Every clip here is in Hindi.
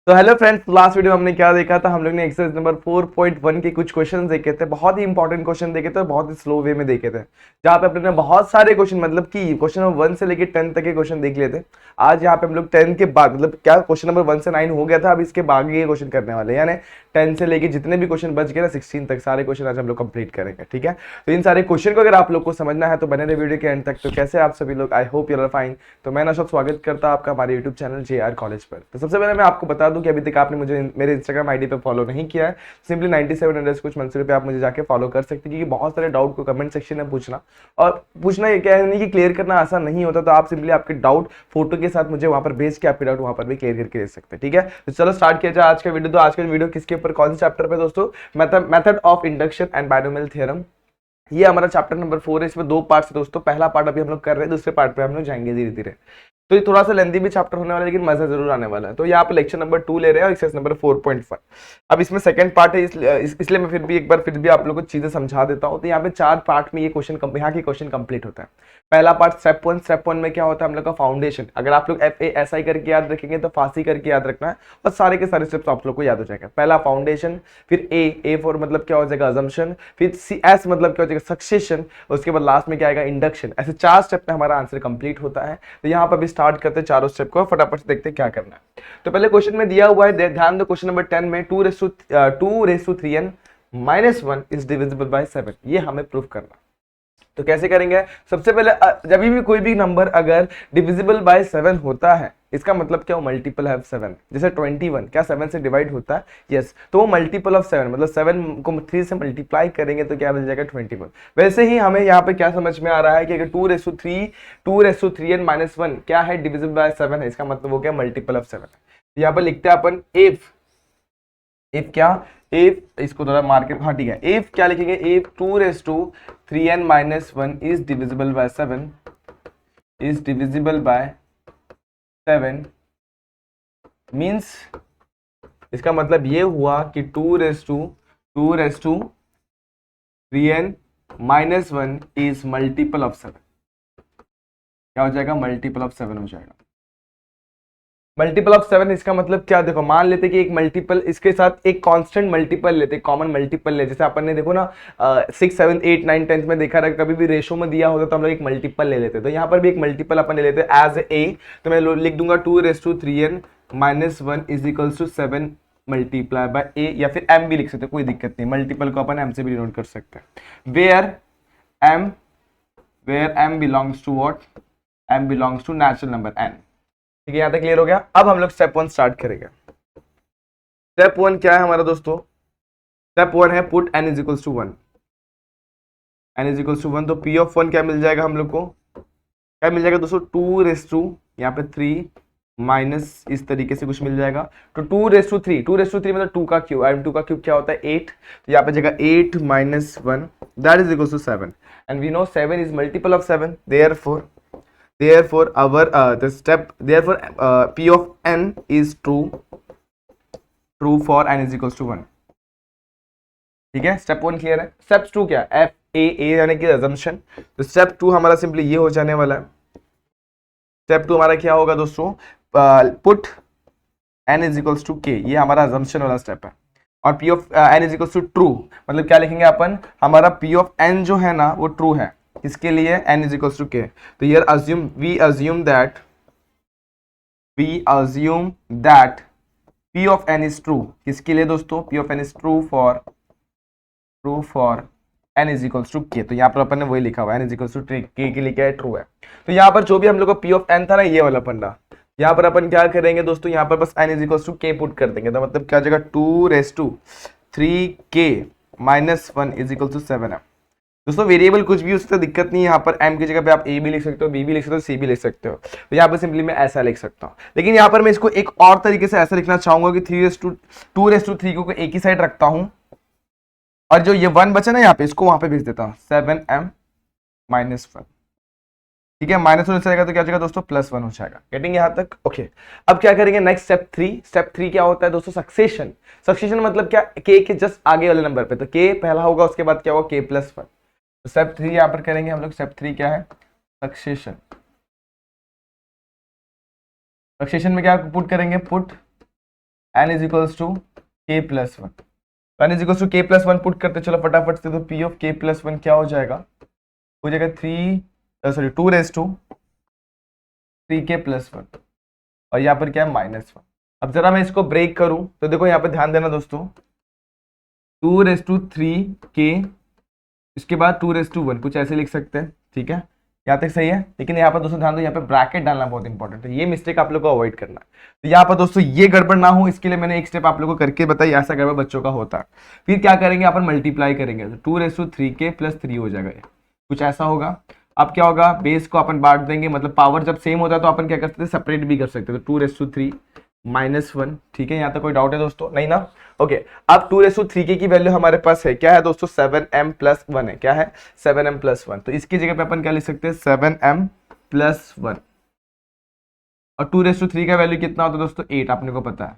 तो हेलो फ्रेंड्स, लास्ट वीडियो में हमने क्या देखा था। हम लोग ने एक्सरसाइज नंबर 4.1 के कुछ क्वेश्चन देखे थे। बहुत ही इंपॉर्टेंट क्वेश्चन देखे थे, बहुत ही स्लो वे में देखे थे, जहाँ पे अपने ने बहुत सारे क्वेश्चन मतलब कि क्वेश्चन नंबर 1 से लेकर 10 तक के क्वेश्चन देख लिए थे। आज यहाँ पे हम लोग 10 के बाद मतलब क्या क्वेश्चन नंबर 1 से 9 हो गया था, अब इसके बाकी के क्वेश्चन करने वाले हैं। यानी 10 से लेके जितने भी क्वेश्चन बच गए ना 16 तक, सारे क्वेश्चन आज हम लोग कंप्लीट करेंगे। ठीक है, तो इन सारे क्वेश्चन को अगर आप लोग को समझना है तो बने रहे वीडियो के एंड तक। तो कैसे आप सभी लोग, I hope you are fine. तो मैं नौशाद स्वागत करता हूं आपका हमारे यूट्यूब चैनल JR कॉलेज पर। तो सबसे पहले मैं आपको बता दूं कि अभी तक आपने मुझे मेरे इंस्टाग्राम आईडी पे फॉलो नहीं किया है, सिंपली 97 कुछ मंसूरी पे आप मुझे जाके फॉलो कर सकते हैं, क्योंकि बहुत सारे डाउट को कमेंट सेक्शन में पूछना, और पूछना ये क्या है नहीं कि क्लियर करना आसान नहीं होता। तो आप सिंपली आपके डाउट फोटो के साथ मुझे वहां पर भेज के आपके डाउट वहां पर भी क्लियर करके दे सकते हैं। ठीक है, तो चलो स्टार्ट किया जाए आज का वीडियो। तो आज का वीडियो किसके ऊपर, कौन से चैप्टर पे दोस्तों? Method of induction and binomial theorem. ये हमारा चैप्टर नंबर 4 है। इसमें दो पार्ट्स है दोस्तों। पहला पार्ट अभी हम लोग कर रहे हैं, दूसरे पार्ट पे हम लोग जाएंगे धीरे धीरे। तो ये थोड़ा सा लेंथी भी चैप्टर होने वाला है, लेकिन मजा जरूर आने वाला है। तो यहाँ पे लेक्चर नंबर 2 ले रहे हैं और एक्सरसाइज नंबर 4.1। अब इसमें सेकंड पार्ट है, इसलिए मैं फिर भी आप लोगों को चीजें समझा देता हूँ। तो यहाँ पे 4 पार्ट में ये क्वेश्चन यहाँ के क्वेश्चन कंप्लीट होता है। पहला पार्ट स्टेप 1 में क्या होता है हम लोग का फाउंडेशन। अगर आप लोग FA करके याद रखेंगे तो फांसी करके याद रखना है, और सारे के सारे स्टेप्स आप लोग को याद हो जाएगा। पहला फाउंडेशन, फिर ए फॉर मतलब क्या हो जाएगा अजम्पशन, फिर CS मतलब क्या हो जाएगा सक्सेशन, उसके बाद लास्ट में क्या आएगा इंडक्शन। ऐसे 4 स्टेप में हमारा आंसर कंप्लीट होता है। तो यहाँ पर भी स्टार्ट करते हैं चारों स्टेप को, फटाफट से देखते हैं क्या करना है। तो पहले क्वेश्चन में दिया हुआ है, ध्यान दो। क्वेश्चन नंबर 10 में 2 raise to 3n minus 1 is divisible by 7, ये हमें प्रूफ करना। तो कैसे करेंगे? सबसे पहले जब भी कोई भी नंबर अगर डिविजिबल बाय 7 होता है, इसका मतलब क्या? वो मल्टीपल है 7। जैसे 21 क्या 7 से डिवाइड होता है? यस, तो वो मल्टीपल ऑफ 7 मतलब 7 को 3 से मल्टीप्लाई करेंगे तो क्या मिल जाएगा? 21। वैसे ही हमें यहाँ पे क्या समझ में आ रहा है कि अगर 2 रेस टू 3n माइनस 1 क्या है? डिविजिबल बाय 7 है, इसका मतलब वो क्या? मल्टीपल ऑफ 7 है। यहाँ पर लिखते हैं अपन इफ क्या, इफ इसको थोड़ा मार्केट, हाँ ठीक है, इफ क्या लिखेंगे? If 2 raise to 3n minus 1 is divisible by 7, is divisible by 7 means, इसका मतलब ये हुआ कि 2 raise to 3n minus 1 is multiple of 7। क्या हो जाएगा? मल्टीपल ऑफ 7 हो जाएगा। मल्टीपल ऑफ 7 इसका मतलब क्या? देखो, मान लेते कि एक मल्टीपल इसके साथ एक कांस्टेंट मल्टीपल लेते, कॉमन मल्टीपल ले। जैसे अपन ने देखो ना 6 7 8 9 10 में देखा रहा, कभी भी रेशो में दिया होता तो हम लोग एक मल्टीपल ले लेते। तो यहाँ पर भी एक मल्टीपल अपन ले लेते एज ए। तो मैं लिख दूंगा 2 raise to 3n minus 1 is equals to 7 multiply by a, या फिर m भी लिख सकते हैं, कोई दिक्कत नहीं। मल्टीपल को अपन m से भी डिनोट कर सकते हैं। m where m belongs to what? m belongs to natural number n। ठीक है, यहां तक क्लियर हो गया। अब हम लोग स्टेप 1 स्टार्ट करेंगे। स्टेप 1 क्या है हमारा दोस्तों? स्टेप 1 है put n is equals to 1। n is equals to 1, तो p ऑफ 1 क्या मिल जाएगा हम लोग को? क्या मिल जाएगा दोस्तों? 2 रेस टू यहाँ पे 3 माइनस इस तरीके से कुछ मिल जाएगा। तो 2 रेस टू 3 मतलब 2 का क्यूब, एंड 2 का क्यूब क्या होता है? 8। तो यहाँ पे जगह 8 minus 1 that is equals to 7, and we know 7 is multiple of 7। Therefore our p of n is true for n is equals to 1। ठीक है, स्टेप 1 क्लियर है। स्टेप 2 क्या? FA यानी कि assumption। तो स्टेप 2 हमारा सिंपली ये हो जाने वाला है। स्टेप 2 हमारा क्या होगा दोस्तों? Put n is equals to k, ये हमारा assumption वाला स्टेप है। और p of n is equals to true मतलब क्या लिखेंगे अपन? हमारा p of n जो है ना वो ट्रू है। इसके लिए n is equals to k। तो here we assume that p of n is true। किसके लिए दोस्तों? p of n is true for n is equals to k। तो यहाँ पर अपन ने वही लिखा हुआ है, n is equals to k के लिए क्या है? ट्रू है। तो यहाँ पर जो भी हम लोग का p of n था ना, ये वाला पंडा, यहाँ पर अपन क्या करेंगे दोस्तों? यहाँ पर बस n is equals to k put कर देंगे। तो मतलब क्या जगह 2 raise to 3k minus 1 is equal to 7 है। दोस्तों वेरिएबल कुछ भी उससे दिक्कत नहीं है। यहाँ पर m की जगह पे आप a भी लिख सकते हो, b भी लिख सकते हो, c भी लिख सकते हो। तो यहाँ पर सिंपली मैं ऐसा लिख सकता हूँ, लेकिन यहाँ पर मैं इसको एक और तरीके से ऐसा लिखना चाहूंगा कि 2 रेस टू 3 को एक ही साइड रखता हूँ, और जो ये 1 बचा ना यहाँ पे, इसको वहां पे भेज देता हूँ 7m माइनस 1। ठीक है, माइनस 1 जाएगा तो क्या हो जाएगा दोस्तों? +1 हो जाएगा। गेटिंग यहाँ तक? ओके। अब क्या करेंगे? नेक्स्ट स्टेप 3 क्या होता है दोस्तों? सक्सेशन मतलब क्या? k के जस्ट आगे वाले नंबर पे। तो k पहला होगा, उसके बाद क्या होगा? k+1। तो स्टेप 3 यहां पर करेंगे हम लोग। स्टेप 3 क्या है? सक्सेशन में क्या पुट करेंगे? Put n is equals to k plus one, n is equals to k plus one put करते चलो फटाफट से, तो p of k plus one क्या हो जाएगा, हो जाएगा 2 raise to 3k plus one, और यहाँ पर क्या है -1। अब जरा मैं इसको ब्रेक करूं तो देखो यहाँ पर ध्यान देना दोस्तों, 2 रेज टू 3k, इसके बाद 2 रेज टू 1, कुछ ऐसे लिख सकते हैं, ठीक है, यहाँ तक सही है। लेकिन यहाँ पर दोस्तों ध्यान दो, यहाँ पे ब्रैकेट डालना बहुत इंपॉर्टेंट है, ये मिस्टेक आप लोग को अवॉइड करना है। तो यहाँ पर दोस्तों ये गड़बड़ ना हो इसके लिए मैंने एक स्टेप आप लोग को करके बताई, ऐसा गड़बड़ बच्चों का होता है। फिर क्या करेंगे, यहाँ पर मल्टीप्लाई करेंगे, तो 2 रेज टू 3k प्लस 3 हो जाएगा, कुछ ऐसा होगा। अब क्या होगा, बेस को अपन बांट देंगे, मतलब पावर जब सेम होता है तो अपन क्या कर सकते हैं, सेपरेट भी कर सकते हैं, तो 2 रेज टू 3 -1, ठीक है। यहाँ तक कोई डाउट है दोस्तों, नहीं ना, ओके। अब 2 रेज टू 3k की वैल्यू हमारे पास है, क्या है दोस्तों, 7m प्लस 1 है, क्या है 7m प्लस 1, तो इसकी जगह पे अपन क्या लिख सकते हैं, 7m प्लस 1। और 2 रेज टू 3 का वैल्यू कितना होता है दोस्तों, 8, आपने को पता है,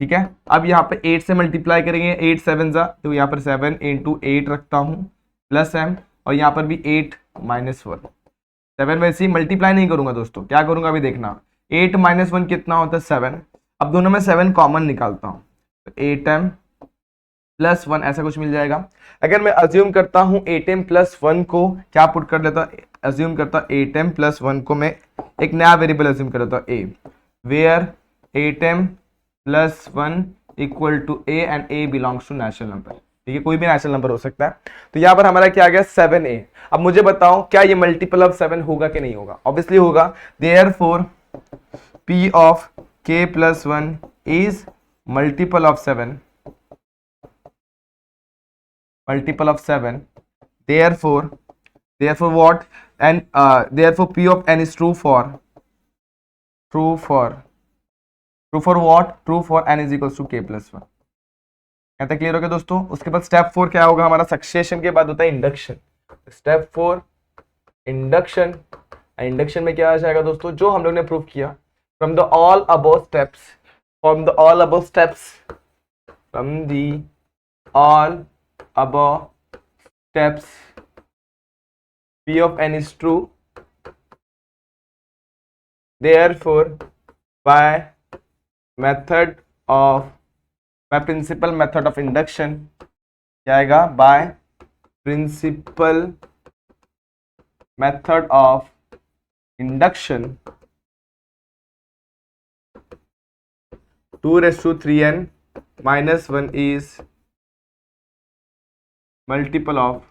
ठीक है। अब यहाँ पे 8 से मल्टीप्लाई करेंगे, 8 7 जा, तो यहाँ पर 7 × 8 रखता हूँ प्लस m, और यहाँ पर भी 8 -1। 7 वैसे ही मल्टीप्लाई नहीं करूंगा दोस्तों, क्या करूंगा अभी देखना, 8 -1 कितना होता है 7। अब दोनों में 7 कॉमन निकालता हूं, तो 8m प्लस 1 ऐसा कुछ मिल जाएगा। अगर मैं अज्यूम करता हूं 8m प्लस 1 को, क्या पुट कर लेता, अज्यूम करता 8m प्लस 1 को मैं एक नया वेरिएबल अज्यूम कर लेता हूं, a, where 8m plus 1 equal to a and a belongs to natural number, ठीक है, कोई भी नेचुरल नंबर हो सकता है। तो यहाँ पर हमारा क्या आ गया 7a। अब मुझे बताओ क्या ये मल्टीपल ऑफ 7 होगा कि नहीं होगा, ऑब्वियसली होगा। Therefore p of k plus 1 is multiple of 7, multiple of 7, therefore what, and therefore p of n is true for what, true for n is equals to k plus 1। यहाँ तक क्लियर हो गया दोस्तों। उसके बाद स्टेप 4 क्या होगा हमारा, सक्सेशन के बाद होता है इंडक्शन। स्टेप 4 इंडक्शन, इंडक्शन में क्या आ जाएगा दोस्तों, जो हम लोग ने प्रूव किया, from the all above steps, from the all above steps, from the all above steps p of n is true, therefore by principal method of induction क्या आएगा, by principal method of induction 2 raised to 3n minus 1 is multiple of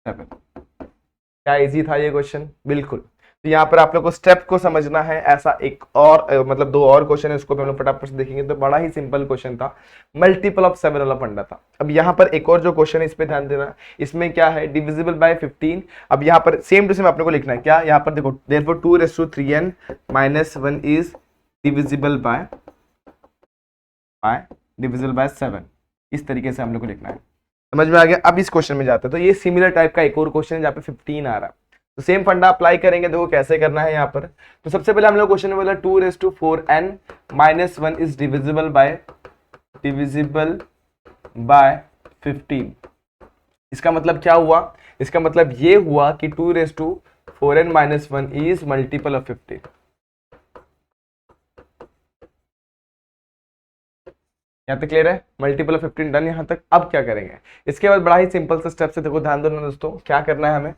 7। क्या इजी था ये क्वेश्चन, बिल्कुल। तो यहाँ पर आप लोग को स्टेप को समझना है। ऐसा एक और मतलब 2 और क्वेश्चन है, उसको भी हम लोग फटाफट से देखेंगे। तो बड़ा ही सिंपल क्वेश्चन था, मल्टीपल ऑफ 7 वाला फंडा था। अब यहाँ पर एक और जो क्वेश्चन है इस पे ध्यान देना, इसमें क्या है, डिविजिबल बाय 15। अब यहाँ पर सेम टू सेम अपने को लिखना है, क्या यहाँ पर देखो, therefore 2 raise to 3n minus 1 is divisible by 7। इस तरीके से हम लोग को लिखना है, समझ में आ गया। अब इस क्वेश्चन में जाते हैं, तो ये सिमिलर टाइप का एक और क्वेश्चन है जहाँ पे 15 आ रहा है। तो सेम फंडा अप्लाई करेंगे, देखो कैसे करना है यहाँ पर। तो सबसे पहले हम लोग क्वेश्चन में बोला 2 raise to 4n minus 1 is divisible by 15। इसका मतलब क्या हुआ, इसका मतलब ये हुआ कि 2 raise to 4n minus 1 is multiple of 15। यहाँ तक क्लियर है, मल्टीपल ऑफ 15 डन यहाँ तक। अब क्या करेंगे, इसके बाद बड़ा ही सिंपल सा स्टेप से देखो, ध्यान दो दोस्तों, क्या करना है हमें,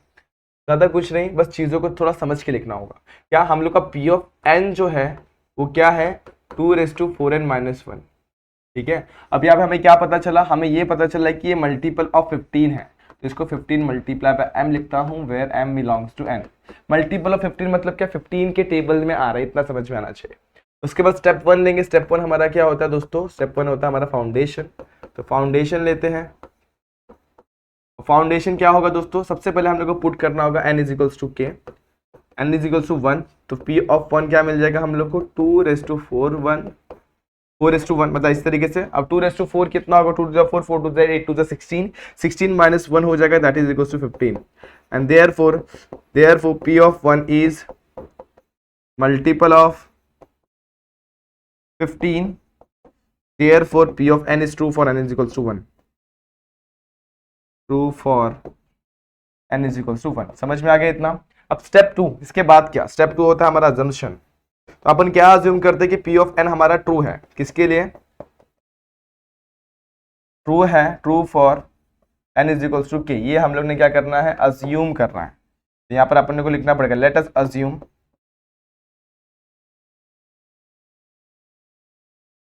ज्यादा कुछ नहीं, बस चीजों को थोड़ा समझ के लिखना होगा। क्या हम लोग का पी ऑफ एन जो है वो क्या है, 2 रेज़ टू 4n माइनस 1, ठीक है। अब यहाँ पे हमें क्या पता चला, हमें ये पता चला कि ये मल्टीपल ऑफ 15 है, तो इसको 15 मल्टीप्लाई बाय m लिखता हूँ, where m belongs to n। Multiple of 15 मतलब क्या, 15 के टेबल में आ रहा है, इतना समझ में आना चाहिए। उसके बाद स्टेप 1 लेंगे। स्टेप 1 हमारा क्या होता है दोस्तों, स्टेप 1 होता है हमारा फाउंडेशन। तो फाउंडेशन लेते हैं। फाउंडेशन क्या होगा दोस्तों, सबसे पहले हम लोग को पुट करना होगा n is equals to k, n is equals to 1। तो p ऑफ 1 क्या मिल जाएगा हम लोग को, 2 रेज़ टू 4 रेज़ टू 1, मतलब इस तरीके से। अब 2 रेज़ टू 4 कितना होगा, 2 to 4, 4 to 8 to 16, 16 माइनस 1 हो जाएगा, that is equals to 15। And therefore p of 1 is multiple of 15, therefore p of n is true for n is equals to 1, true for n is equals to 1। समझ में आ गया इतना। अब स्टेप 2, इसके बाद क्या, स्टेप 2 होता है हमारा assumption। तो अपन क्या अज्यूम करते हैं कि पी ऑफ एन हमारा ट्रू है, किसके लिए ट्रू है, true for N is equals to K, ये हम लोग ने क्या करना है अज्यूम करना है। तो यहाँ पर अपन को लिखना पड़ेगा let us assume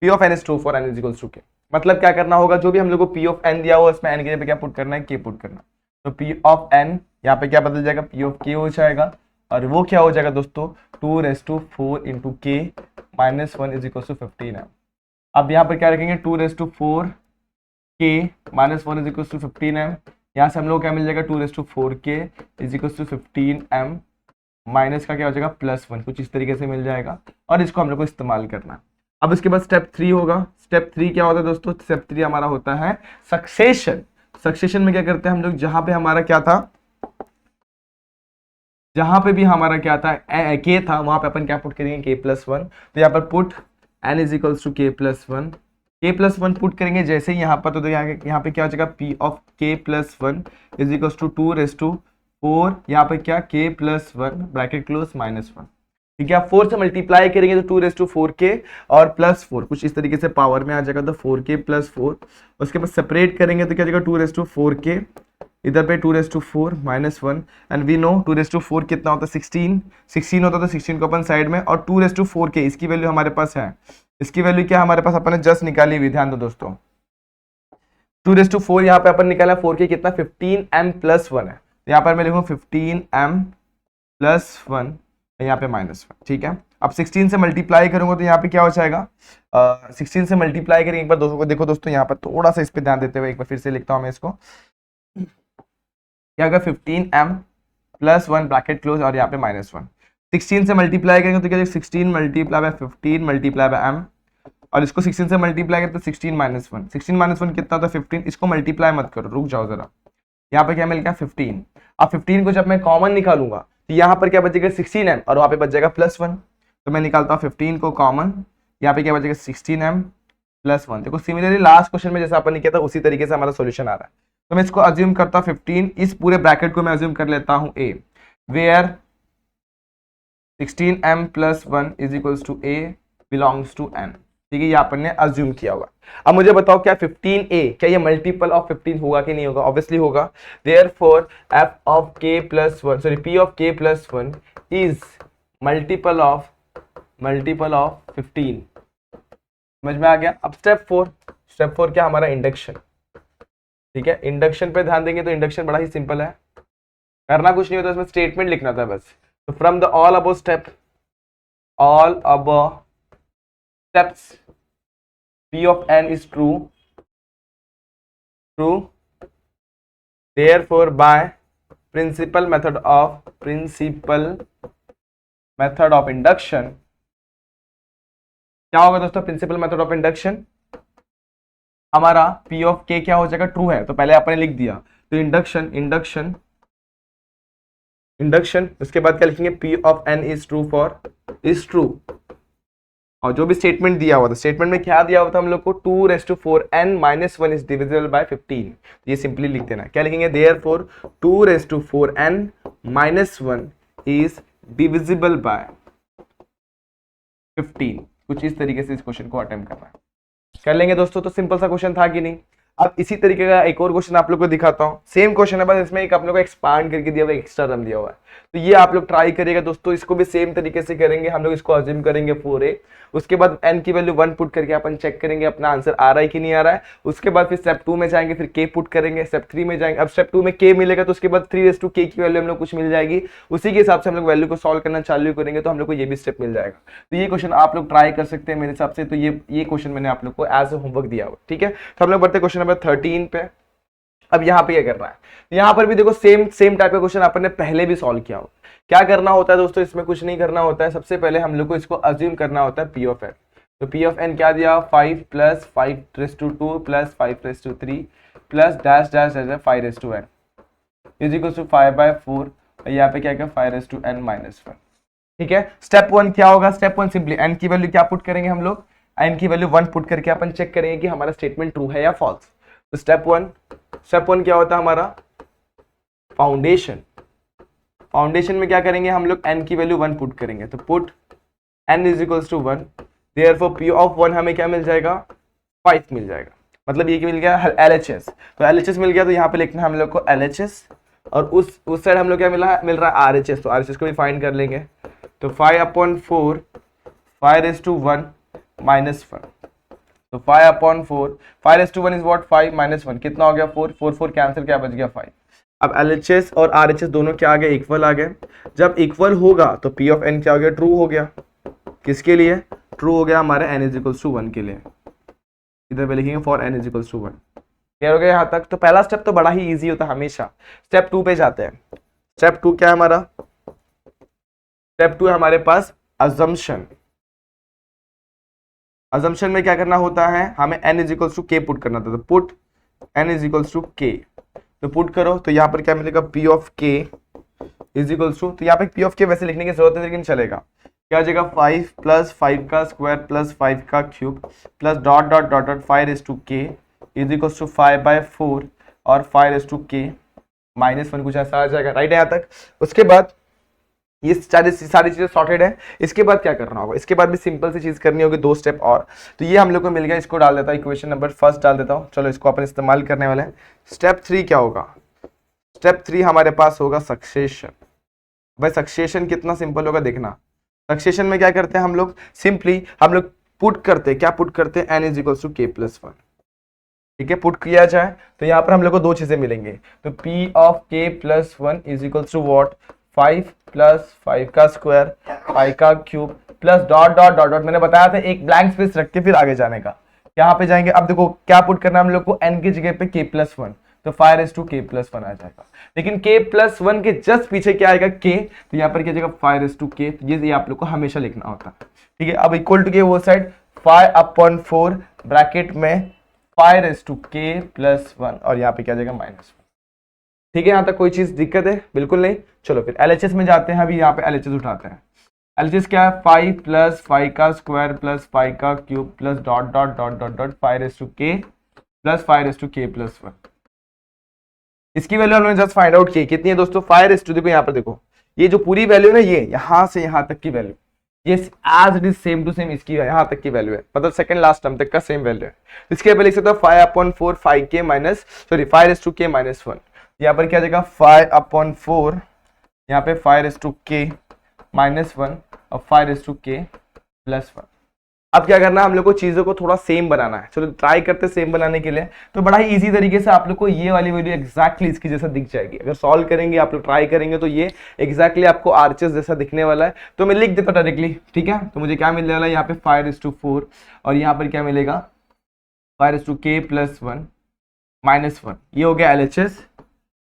P of N is true for N is equals to K. मतलब क्या करना होगा, जो भी हम लोग को पी ऑफ एन दिया हुआ इसमें एन के जगह क्या पुट करना है, के पुट करना। तो पी ऑफ एन यहाँ पे क्या बदल जाएगा, पी ऑफ के हो जाएगा, और वो क्या हो जाएगा दोस्तों 2⁴ इंटू के माइनस 1 इज इक्वल टू 15 है। अब यहाँ पर क्या रखेंगे 2⁴ के minus 1 is equal to 15 M. यहाँ से हम लोग क्या मिल जाएगा 2⁴ के is equal to 15 M minus का क्या हो जाएगा +1, कुछ इस तरीके से मिल जाएगा, और इसको हम लोग को इस्तेमाल करना है। अब इसके बाद स्टेप 3 होगा। स्टेप 3 क्या होता है दोस्तों, स्टेप 3 हमारा होता है सक्सेशन। सक्सेशन में क्या करते हैं हम लोग, जहां पे हमारा क्या था, जहां पे भी हमारा क्या था के था, वहां पे अपन क्या पुट करेंगे k+1। तो यहाँ पर put n is equals to k+1, k+1 put करेंगे जैसे ही यहाँ पर, तो यहाँ पे क्या हो जाएगा p of k+1 is equals to 2⁴, यहाँ पे क्या k+1 ब्रैकेट क्लोज -1, ठीक है। 4 से मल्टीप्लाई करेंगे तो 2⁴ के और +4, कुछ इस तरीके से पावर में आ जाएगा, तो 4k +4। उसके बाद सेपरेट करेंगे तो क्या जाएगा 2⁴ के, इधर पे 2⁴ -1, एंड वी नो 2⁴ कितना होता है 16 होता है, तो 16 को अपन साइड में, और 2⁴ के इसकी वैल्यू हमारे पास है, इसकी वैल्यू क्या हमारे पास अपन ने जस्ट निकाली हुई, ध्यान दो दोस्तों 2⁴ यहाँ पे अपन निकाला 4k कितना 15m+1 है, तो यहाँ पर मैं लिखूँ 15m+1, यहाँ पे -1, ठीक है। अब 16 से मल्टीप्लाई करूंगा तो यहाँ पे क्या हो जाएगा 16 से मल्टीप्लाई करेंगे, एक बार दोस्तों को देखो दोस्तों, यहाँ पर थोड़ा सा इस पे ध्यान देते हुए एक बार फिर से लिखता हूँ मैं इसको, क्या होगा 15m+1 ब्रैकेट क्लोज और यहाँ पे -1। 16 से मल्टीप्लाई करेंगे तो क्या 16 multiply by 15 multiply by m, और इसको 16 से मल्टीप्लाई करें तो 16 -1, 16 -1 कितना होता है 15, इसको मल्टीप्लाई मत करो, रुक जाओ जरा, यहाँ पे क्या मिल गया 15। अब 15 को जब मैं कॉमन निकालूंगा तो यहाँ पर क्या बचेगा 16m और वहाँ पे बच जाएगा +1, तो मैं निकालता हूँ 15 को कॉमन, यहाँ पे क्या बचेगा 16m+1। देखो सिमिलरली लास्ट क्वेश्चन में जैसा अपन ने किया था उसी तरीके से हमारा सॉल्यूशन आ रहा है। तो मैं इसको अज्यूम करता हूँ 15, इस पूरे ब्रैकेट को मैं अज्यूम कर लेता हूँ a, where 16m+1 is equals to a belongs to n, ठीक है, ये अपन ने अज्यूम किया हुआ। अब मुझे बताओ क्या 15a क्या ये मल्टीपल ऑफ 15 होगा कि नहीं होगा, ऑब्वियसली होगा। Therefore f of k+1 sorry p of k+1 is multiple of 15, समझ में आ गया। अब स्टेप 4 क्या हमारा इंडक्शन, ठीक है। इंडक्शन पे ध्यान देंगे तो इंडक्शन बड़ा ही सिंपल है, करना कुछ नहीं होता, इसमें स्टेटमेंट लिखना था बस। तो from the all above steps p of n is true, therefore by principal method of induction, क्या होगा दोस्तों प्रिंसिपल मेथड ऑफ इंडक्शन, हमारा p of k क्या हो जाएगा ट्रू है, तो पहले आपने लिख दिया, तो इंडक्शन उसके बाद क्या लिखेंगे p of n is true, और जो भी स्टेटमेंट दिया हुआ था, स्टेटमेंट में क्या दिया हुआ था हम लोग को 2⁴n - 1 इज डिविजिबल बाय 15, ये सिंपली लिख देना। क्या लिखेंगे therefore 2⁴n - 1 is divisible by 15, कुछ इस तरीके से इस क्वेश्चन को अटेम्प्ट करना है। कर लेंगे दोस्तों, तो सिंपल सा क्वेश्चन था कि नहीं। अब इसी तरीके का एक और क्वेश्चन आप लोग को दिखाता हूँ, सेम क्वेश्चन है बस इसमें एक आप लोग को एक्सपांड करके दिया हुआ एक्स्ट्रा टर्म दिया हुआ है, तो ये आप लोग ट्राई करिएगा दोस्तों। इसको भी सेम तरीके से करेंगे हम लोग, इसको अज्यूम करेंगे 4a, उसके बाद n की वैल्यू 1 पुट करके अपन चेक करेंगे अपना आंसर आ रहा है कि नहीं आ रहा है। उसके बाद फिर स्टेप 2 में जाएंगे, फिर k पुट करेंगे, स्टेप 3 में जाएंगे। अब स्टेप 2 में k मिलेगा तो उसके बाद 3k की वैल्यू हम लोग कुछ मिल जाएगी, उसी के हिसाब से हम लोग वैल्यू को सॉल्व करना चालू करेंगे, तो हम लोग को ये भी स्टेप मिल जाएगा। तो ये क्वेश्चन आप लोग ट्राई कर सकते हैं मेरे हिसाब से, तो ये क्वेश्चन मैंने आप लोग को एज ए होमवर्क दिया हुआ, ठीक है। तो हम लोग बढ़ते क्वेश्चन नंबर 13 पे। अब यहाँ पे क्या करना है, यहाँ पर भी देखो सेम टाइप का क्वेश्चन अपन ने पहले भी सॉल्व किया हो। क्या करना होता है दोस्तों, इसमें कुछ नहीं करना होता है, सबसे पहले हम लोग को इसको अज्यूम करना होता है p ऑफ n। तो p ऑफ n क्या दिया 5 + 5⁵2 + 5⁵3 plus -- 5⁵n is equal to 5/4, यहाँ पे क्या 5⁵n - 1, ठीक है। स्टेप 1 क्या होगा, स्टेप 1 सिंपली n की वैल्यू क्या पुट करेंगे हम लोग, n की वैल्यू 1 पुट करके अपन चेक करेंगे कि हमारा स्टेटमेंट ट्रू है या फॉल्स। तो स्टेप 1 क्या होता है हमारा फाउंडेशन में क्या करेंगे हम लोग n की वैल्यू 1 पुट करेंगे, तो put n is equals to 1, therefore p of 1 हमें क्या मिल जाएगा, 5 मिल जाएगा। मतलब ये मिल गया LHS, तो LHS मिल गया, तो यहाँ पे लिखना है हम लोग को LHS, और उस साइड हम लोग क्या मिल रहा है RHS, तो RHS को भी फाइंड कर लेंगे। तो 5/4 5^1 -1, तो 5/4 5^1 इज व्हाट 5 -1, कितना हो गया 4, 4 4 कैंसिल, क्या बच गया 5। अब LHS और RHS दोनों क्या आ गए, इक्वल आ गए। जब इक्वल होगा तो P ऑफ n क्या हो गया, ट्रू हो गया। किसके लिए ट्रू हो गया, हमारे n इज इक्वल्स टू 1 के लिए। इधर पे लिखेंगे for n is equals to 1। Clear हो गया यहाँ तक। तो पहला स्टेप तो बड़ा ही इजी होता है हमेशा। स्टेप 2 पे जाते हैं। स्टेप 2 क्या है हमारा, स्टेप 2 है हमारे पास अजम्पशन। अजम्पशन में क्या करना होता है, हमें n is equals to k put करना था, तो put n is equals to k, तो पुट करो, तो यहाँ पर क्या मिलेगा, p of k is equals to, तो यहाँ पे p ऑफ k वैसे लिखने की जरूरत है लेकिन चलेगा, क्या हो जाएगा 5 + 5 का स्क्वायर प्लस 5 का cube plus dot dot dot dot 5^k is equals to 5/4 और 5^k -1, कुछ ऐसा आ जाएगा, राइट है यहाँ तक। उसके बाद ये सारी चीजें सॉर्टेड है। इसके बाद क्या करना होगा, इसके बाद भी सिंपल सी चीज करनी होगी, 2 स्टेप और। तो ये हम लोग को मिल गया, इसको डाल देता हूँ, इक्वेशन नंबर फर्स्ट डाल देता हूँ। चलो इसको अपन इस्तेमाल करने वाले हैं। स्टेप 3 क्या होगा, स्टेप 3 हमारे पास होगा सक्सेशन। भाई सक्सेशन कितना सिंपल होगा देखना। सक्सेशन में क्या करते हैं हम लोग, सिंपली हम लोग पुट करते हैं, क्या पुट करते हैं, n is equals to k + 1। ठीक है, पुट किया जाए तो यहाँ पर हम लोग को 2 चीजें मिलेंगे, तो p of k + 1 is equals to what 5 + 5 का स्क्वायर 5 का cube plus dot dot dot dot, मैंने बताया था एक ब्लैंक स्पेस रख के फिर आगे जाने का। यहाँ पे जाएंगे, अब देखो क्या पुट करना है हम लोग को, n की जगह पे k + 1, तो 5^k + 1 आ जाएगा। लेकिन k + 1 के जस्ट पीछे क्या आएगा k, तो यहाँ पर क्या जाएगा 5^k, ये आप लोग को हमेशा लिखना होता है। ठीक है, अब इक्वल टू के वो साइड 5/4 ब्रैकेट में 5^k + 1 और यहाँ पे क्या जाएगा -1। ठीक है, यहाँ तक कोई चीज दिक्कत है, बिल्कुल नहीं। चलो फिर LHS में जाते हैं। अभी यहाँ पे LHS उठाते हैं। LHS क्या है, 5 + 5 का स्क्वायर प्लस 5 का cube plus dot dot dot dot dot 5^k + 5^k + 1। इसकी वैल्यू हमने जस्ट फाइंड आउट की, कितनी है दोस्तों 5, देखो यहाँ पर देखो, ये जो पूरी वैल्यू है ना, ये यहाँ से यहाँ तक की वैल्यू, ये as it is same to same इसकी यहाँ तक की वैल्यू है, मतलब सेकंड लास्ट टर्म तक का सेम वैल्यू है। इसके पे लिख सकते हो 5/4 5k माइनस 5^k -1। यहाँ पर क्या जाएगा 5/4, यहाँ पे 5^k -1 और 5^k + 1। अब क्या करना है, हम लोग को चीजों को थोड़ा सेम बनाना है। चलो ट्राई करते हैं सेम बनाने के लिए। तो बड़ा ही इजी तरीके से आप लोग को ये वाली वीडियो एग्जैक्टली इसकी जैसा दिख जाएगी। अगर सॉल्व करेंगे आप लोग, ट्राई करेंगे, तो ये एग्जैक्टली आपको RHS जैसा दिखने वाला है। तो मैं लिख देता हूँ डायरेक्टली, ठीक है। तो मुझे क्या मिलने वाला है, यहाँ पे 5:4 और यहाँ पर क्या मिलेगा 5:k + 1 -1। ये हो गया LHS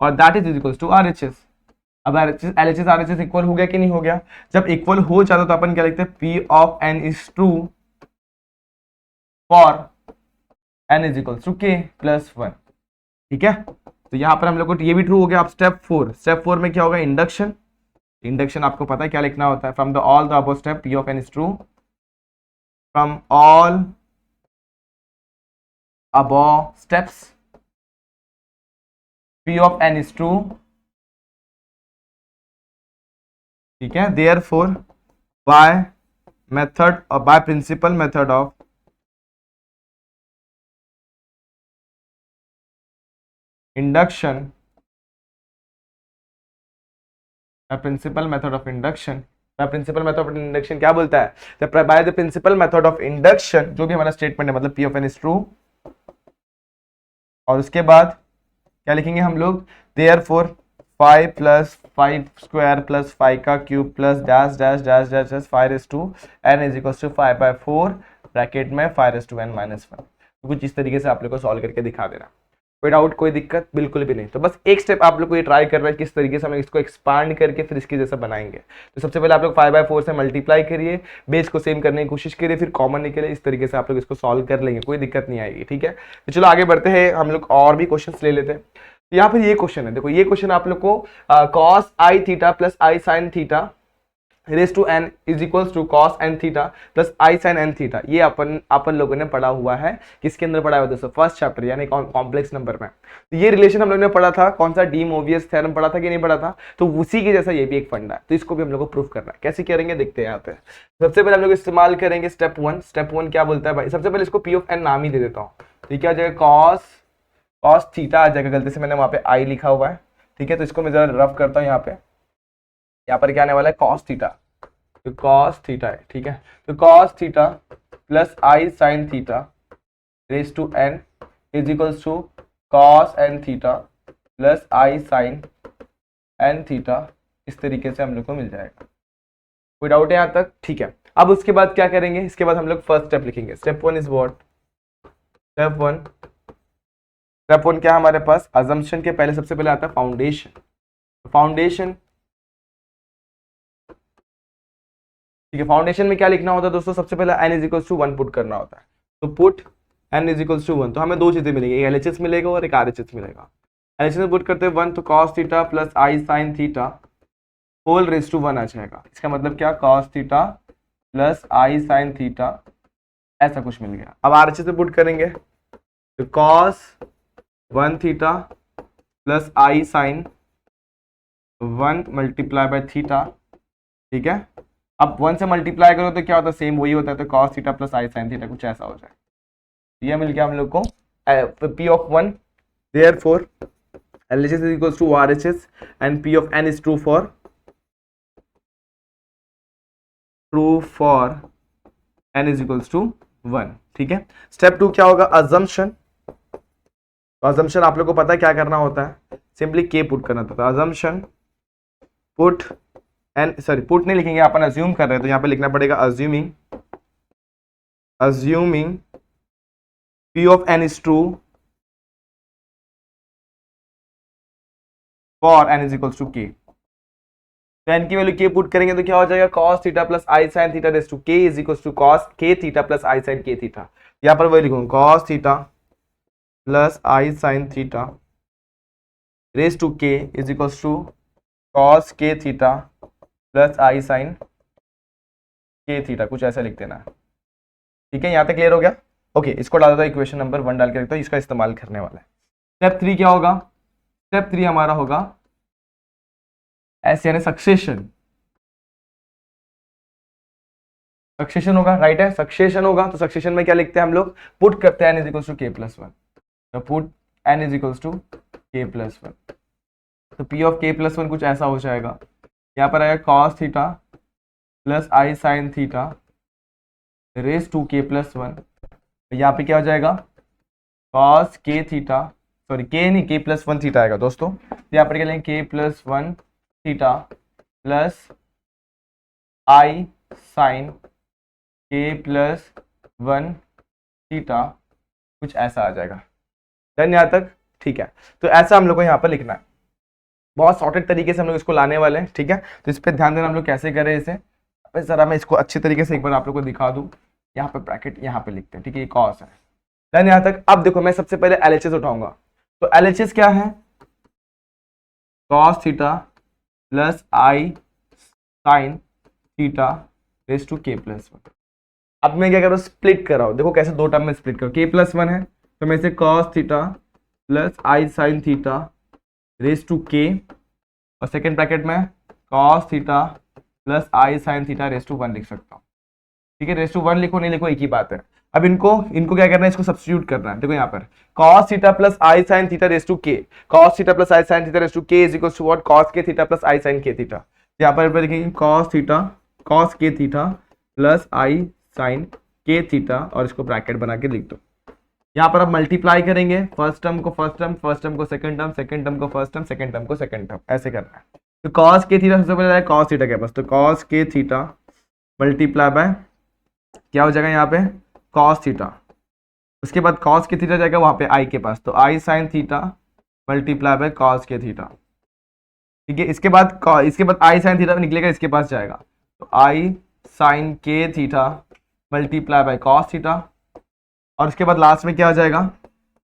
और that is equal to RHS। अब LHS RHS इक्वल हो गया कि नहीं हो गया। जब इक्वल हो जाता तो अपन क्या लिखते हैं, P of n is true for n is equal to k + 1। ठीक है, तो यहां पर हम लोग को ये भी ट्रू हो गया। अब स्टेप 4 में क्या होगा, इंडक्शन। इंडक्शन आपको पता है क्या लिखना होता है, from the all the above step P of n is true, from all above steps P of n is true. ठीक है, देयरफॉर बाय मेथड और by principal method of induction, a principal method of induction, principal method of induction क्या बोलता है, by the principal method of induction, जो भी हमारा स्टेटमेंट है, मतलब P of n is true. और उसके बाद क्या लिखेंगे हम लोग, देयरफॉर 5 + 5 स्क्वायर प्लस 5 का cube plus dash dash dash dash dash 5n is equal to 5/4 bracket में 5n -1। तो कुछ इस तरीके से आप लोग को सॉल्व करके दिखा देना। कोई डाउट, कोई दिक्कत बिल्कुल भी नहीं। तो बस एक स्टेप आप लोग को ये ट्राई कर रहा है किस तरीके से हम इसको एक्सपांड करके फिर इसके जैसा बनाएंगे। तो सबसे पहले आप लोग 5/4 से मल्टीप्लाई करिए, बेस को सेम करने की कोशिश करिए, फिर कॉमन निकले, इस तरीके से आप लोग इसको सॉल्व कर लेंगे, कोई दिक्कत नहीं आएगी। ठीक है, तो चलो आगे बढ़ते हैं, हम लोग और भी क्वेश्चन ले लेते हैं। तो यहाँ पर ये क्वेश्चन है, देखो ये क्वेश्चन आप लोग को cos i theta plus i sin theta raise to n is equals to cos n theta plus i sine n theta. ये अपन लोगों ने पढ़ा हुआ है, किसके अंदर पढ़ा हुआ दोस्तों, फर्स्ट चैप्टर यानी कॉम्प्लेक्स नंबर में। तो ये रिलेशन हम लोगों ने पढ़ा था, कौन सा, डी मोवियस थ्योरम पढ़ा था कि नहीं पढ़ा था, तो उसी के जैसा ये भी एक फंडा है। तो इसको भी हम लोग को प्रूफ करना है, कैसे करेंगे देखते हैं यहाँ पे। सबसे पहले हम लोग इस्तेमाल करेंगे स्टेप वन। स्टेप वन क्या बोलता है भाई, सबसे पहले इसको पी ऑफ एन नाम ही दे देता हूँ। तो क्या आ जाएगा, कॉस थीटा आ जाएगा, गलती से मैंने वहां पे आई लिखा हुआ है, ठीक है। तो इसको मैं जरा रफ करता हूँ, यहाँ पर क्या आने वाला है, कॉस थीटा, तो कॉस थीटा है, ठीक है। तो cos theta plus i sine theta raise to n is equals to cos n theta plus i sine n theta, इस तरीके से हम लोग को मिल जाएगा। कोई डाउट है यहाँ तक, ठीक है। अब उसके बाद क्या करेंगे, इसके बाद हम लोग फर्स्ट स्टेप लिखेंगे। Step one is what, step one क्या है हमारे पास, अजम्पशन के पहले सबसे पहले आता है फाउंडेशन। फाउंडेशन, ठीक है। फाउंडेशन में क्या लिखना होता है दोस्तों, सबसे पहले n is equals to 1 put करना होता है। तो put n is equals to 1, तो हमें दो चीजें मिलेगी, एक LHS मिलेगा और एक RHS मिलेगा। LHS में पुट करते हैं 1, तो cos theta plus i sine theta whole raise to 1 आ जाएगा। इसका मतलब क्या, cos theta plus i sine theta, ऐसा कुछ मिल गया। अब RHS में पुट करेंगे तो cos 1 theta plus i sine 1 multiply by theta, ठीक है। अब 1 से मल्टीप्लाई करो तो क्या होता है, सेम वही होता है, तो cos theta plus i sine theta, कुछ ऐसा हो जाए। ये मिल गया हम लोग को P of 1। Therefore LHS is equals to RHS and P of n is true for n is equals to 1, ठीक है। स्टेप 2 क्या होगा, अजम्पशन। तो अजम्पशन आप लोग को पता है क्या करना होता है, सिंपली k पुट करना होता है। Assumption put n, sorry put नहीं लिखेंगे, अपन अज्यूम कर रहे हैं, तो यहाँ पे लिखना पड़ेगा assuming P of n is true for n is equals to k। तो n की वैल्यू k पुट करेंगे तो क्या हो जाएगा, cos theta plus i sine theta raise to k is equals to cos k theta plus i sine k theta. यहाँ पर वही लिखूंगा, cos theta plus i sine theta raise to k is equals to cos k theta plus i sine k theta, कुछ ऐसा लिख देना, ठीक है। यहाँ तक क्लियर हो गया, ओके। इसको डाल देता हूँ, इक्वेशन नंबर 1 डाल के रखता हूँ, इसका इस्तेमाल करने वाला है। स्टेप 3 क्या होगा, स्टेप 3 हमारा होगा ऐसे, यानी सक्सेशन होगा, राइट है, सक्सेशन होगा। तो सक्सेशन में क्या लिखते हैं हम लोग, पुट करते हैं n is equals to k plus 1, तो put n is equals to k plus 1, तो P ऑफ k प्लस 1 कुछ ऐसा हो जाएगा। यहाँ पर आएगा cos theta plus i sine theta raise to k plus 1, यहाँ पे क्या हो जाएगा, cos k theta, sorry k नहीं, k प्लस 1 थीटा आएगा दोस्तों। यहाँ पर क्या लेंगे, k plus 1 theta plus i sine k plus 1 theta, कुछ ऐसा आ जाएगा। डन यहाँ तक, ठीक है। तो ऐसा हम लोग को यहाँ पर लिखना है, बहुत सॉर्टेड तरीके से हम लोग इसको लाने वाले हैं, ठीक है। तो इस पर ध्यान देना हम लोग कैसे करें इसे। जरा मैं इसको अच्छे तरीके से एक बार आप लोग को दिखा दूं। यहाँ पे ब्रैकेट यहाँ पे लिखते हैं, ठीक है, ये कॉस है। देन यहाँ तक, अब देखो मैं सबसे पहले LHS उठाऊंगा, तो LHS क्या है, cos theta plus i sine theta raise to k plus 1। अब मैं क्या कर रहा हूँ, स्प्लिट कर रहा हूँ, देखो कैसे दो टर्म में स्प्लिट करो, k प्लस 1 है तो मैं इसे cos theta plus i sine theta raise to k, और सेकेंड ब्रैकेट में cos theta plus i sine theta raise to 1 लिख सकता हूँ, ठीक है। रेस टू 1 लिखो नहीं लिखो एक ही बात है। अब इनको क्या करना है, इसको सब्स्टिट्यूट करना है। देखो यहाँ पर cos theta plus i sine theta raise to k, cos theta plus i sine theta raise to k is equals to what, cos k theta plus i sine k theta. यहाँ पर लिखेंगे cos k theta plus i sine k theta, और इसको ब्रैकेट बना के लिख दो। यहाँ पर अब मल्टीप्लाई करेंगे, फर्स्ट टर्म को फर्स्ट टर्म, फर्स्ट टर्म को सेकंड टर्म, सेकंड टर्म को फर्स्ट टर्म, सेकंड टर्म को सेकंड टर्म, ऐसे करना है। तो cos k थीटा सबसे पहले cos थीटा के पास, तो cos k theta multiply bye क्या हो जाएगा यहाँ पे, cos थीटा, उसके बाद cos k थीटा जाएगा वहाँ पे i के पास, तो i sine theta multiply by cos k theta, ठीक है। इसके बाद i साइन थीटा निकलेगा, इसके पास जाएगा, तो i sine k theta multiply by cos theta, और उसके बाद लास्ट में क्या हो जाएगा,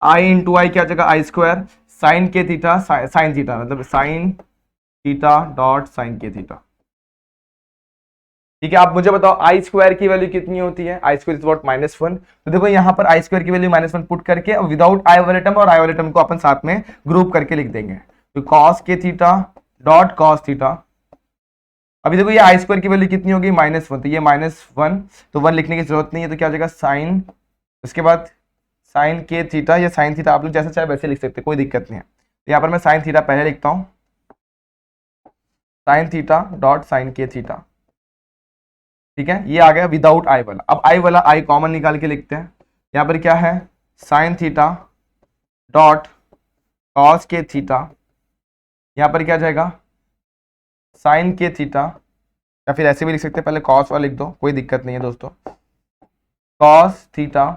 i इंटू आई क्या हो जाएगा, आई square sine k theta sine theta, मतलब sine theta dot sign k theta, ठीक है, आप मुझे बताओ आई स्क्वायर की वैल्यू कितनी होती है, आई स्क्वायर इज व्हाट -1। तो देखो यहाँ पर आई स्क्वायर की वैल्यू -1 पुट करके विदाउट आई वाले टर्म और आई वाले टर्म को अपन साथ में ग्रुप करके लिख देंगे। तो cos k theta dot cos theta, अभी देखो ये आई स्क्वायर की वैल्यू कितनी होगी -1, तो ये -1, तो 1 लिखने की जरूरत नहीं है, तो क्या हो जाएगा साइन, उसके बाद साइन के थीटा या साइन थीटा, आप लोग जैसे चाहे वैसे लिख सकते हैं, कोई दिक्कत नहीं है। तो यहाँ पर मैं साइन थीटा पहले लिखता हूँ, sine theta dot sign k theta, ठीक है, ये आ गया विदाउट आई वाला। अब आई वाला आई कॉमन निकाल के लिखते हैं, यहाँ पर क्या है साइन थीटा डॉट कॉस के थीटा, यहाँ पर क्या जाएगा साइन के थीटा, या फिर ऐसे भी लिख सकते हैं, पहले कॉस वाला लिख दो, कोई दिक्कत नहीं है दोस्तों, कॉस थीटा,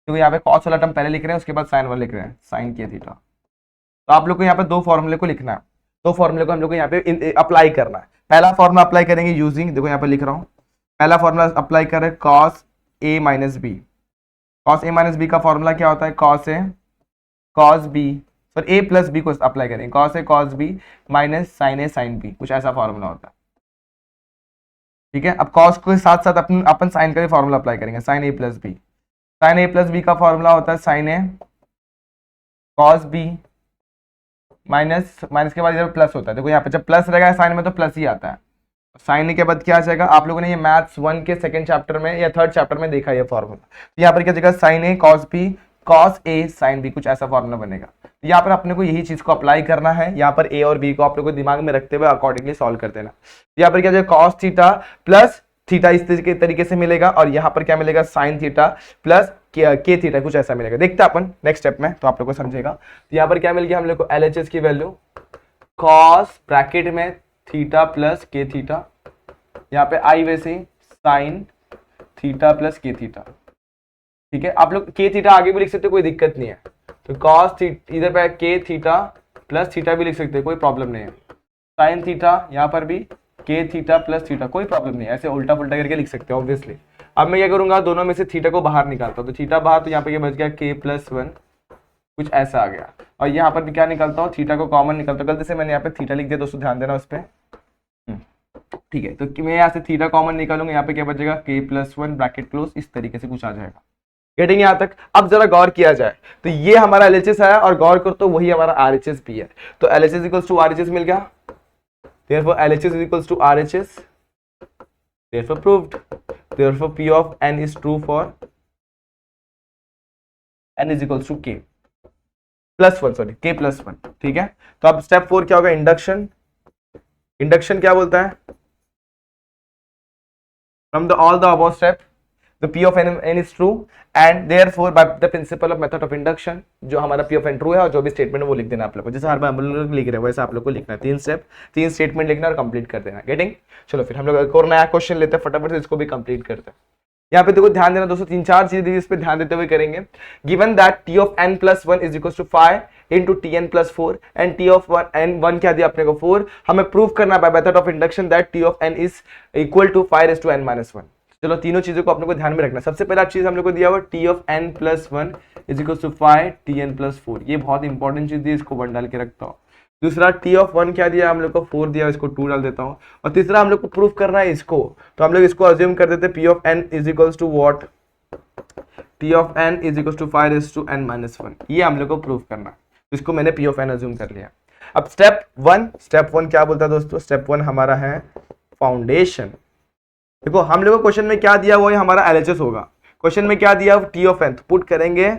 क्योंकि यहाँ पे कॉस वाला टर्म पहले लिख रहे हैं, उसके बाद साइन वाला लिख रहे हैं, साइन के थीटा। तो आप लोग को यहाँ पे दो फॉर्मूले को लिखना है, दो फॉर्मूले को हम लोग को यहाँ पे अप्लाई करना है। पहला फॉर्मूला अप्लाई करेंगे यूजिंग, देखो यहाँ पे लिख रहा हूँ, पहला फॉर्मूला अप्लाई कर रहे हैं cos A minus B. Cos A minus B का फॉर्मूला क्या होता है, cos A cos B, sir A plus B को अप्लाई करेंगे, cos A cos B minus sign A sine B, कुछ ऐसा फॉर्मूला होता है, ठीक है। अब कॉस के साथ साथ अपन साइन का भी फॉर्मूला अप्लाई करेंगे, साइन ए प्लस बी, साइन ए प्लस बी का फॉर्मूला होता है साइन ए कॉस बी माइनस, माइनस के बाद इधर प्लस होता है, देखो यहाँ पे जब प्लस रहेगा साइन में तो प्लस ही आता है, साइन के बाद क्या आ जाएगा, आप लोगों ने ये मैथ्स 1 के सेकंड चैप्टर में या थर्ड चैप्टर में देखा ये फॉर्मूला, तो यहाँ पर क्या जाएगा sign A cos B cos A sine B, कुछ ऐसा फॉर्मूला बनेगा। तो यहाँ पर अपने को यही चीज को अप्लाई करना है, यहाँ पर ए और बी को आप लोगों को दिमाग में रखते हुए अकॉर्डिंगली सॉल्व कर देना। यहाँ पर क्या जाएगा कॉस थीटा प्लस थीटा इस तरीके से मिलेगा, और यहाँ पर क्या मिलेगा साइन थीटा प्लस के थीटा, कुछ ऐसा मिलेगा, देखते हैं अपन नेक्स्ट स्टेप में, तो आप लोग को समझेगा। तो यहाँ पर क्या मिल गया हम लोग को LHS की वैल्यू कॉस ब्रैकेट में थीटा प्लस के थीटा, यहाँ पे आई वैसे साइन थीटा प्लस के थीटा, ठीक है। आप लोग के थीटा आगे भी लिख सकते हो, कोई दिक्कत नहीं है, तो कॉस थीटा इधर पे के थीटा प्लस थीटा भी लिख सकते हैं, कोई प्रॉब्लम नहीं है, साइन थीटा यहाँ पर भी के थीटा प्लस थीटा, कोई प्रॉब्लम नहीं है, ऐसे उल्टा पुल्टा करके लिख सकते हो ऑब्वियसली। अब मैं क्या करूंगा, दोनों में से थीटा को बाहर निकालता हूँ, तो थीटा बाहर, तो यहाँ पे क्या बच गया के प्लस 1, कुछ ऐसा आ गया, और यहाँ पर भी क्या निकालता हूँ, थीटा को कॉमन निकालता हूँ, गलती से मैंने यहाँ पे थीटा लिख दिया दोस्तों, ध्यान देना उस पर, ठीक है। तो मैं यहाँ से थीटा कॉमन निकालूंगा, यहाँ पे क्या बचेगा के प्लस 1 ब्रैकेट क्लोज, इस तरीके से कुछ आ जाएगा, गेटिंग यहाँ तक। अब जरा गौर किया जाए, तो ये हमारा LHS आया, और गौर करो तो वही हमारा RHS भी है, तो LHS इक्वल्स टू RHS मिल गया, therefore LHS is equals to RHS, therefore proved, therefore P of n is true for n is equals to k plus 1, sorry k plus 1, ठीक है। तो अब स्टेप 4 क्या होगा, इंडक्शन। इंडक्शन क्या बोलता है, from the all the above step the P of n is true and therefore by the principle of method of induction, जो हमारा P of n true है, और जो भी स्टेटमेंट है वो लिख देना आप लोग को, जैसे हर बार हम लोग लिख रहे हैं वैसे आप लोग को लिखना है, 3 स्टेटमेंट लिखना और कंप्लीट कर देना, गेटिंग। चलो फिर हम लोग एक और नया क्वेश्चन लेते हैं, फटाफट से इसको भी कंप्लीट करते हैं। यहाँ पे देखो ध्यान देना दोस्तों, 3-4 चीजें इस पे ध्यान देते हुए करेंगे। Given that T of n plus 1 is equals to 5 into Tn plus 4 and T of 1 क्या दिया अपने को 4, हमें प्रूव करना by method of induction that T of n is equal to 5 raised to n minus 1। चलो तीनों चीजों को अपने को ध्यान में रखना। सबसे पहला चीज हम लोग को दिया हुआ T of n plus 1 is equals to 5 Tn plus 4, ये बहुत इंपॉर्टेंट चीज दी, इसको 1 डाल के रखता हूँ। दूसरा T of 1 क्या दिया हम लोग को 4 दिया, इसको 2 डाल देता हूँ। और तीसरा हम लोग को प्रूफ करना है इसको, तो हम लोग इसको अज्यूम कर देते P of n is equals to what, T of n is equals to 5 raised to n minus 1, ये हम लोग को प्रूफ करना है, इसको मैंने P of n अज्यूम कर लिया। अब स्टेप 1 क्या बोलता है दोस्तों, स्टेप 1 हमारा है फाउंडेशन। देखो हम लोग को क्वेश्चन में क्या दिया हुआ है, हमारा LHS होगा। क्वेश्चन में क्या दिया T of n, तो पुट करेंगे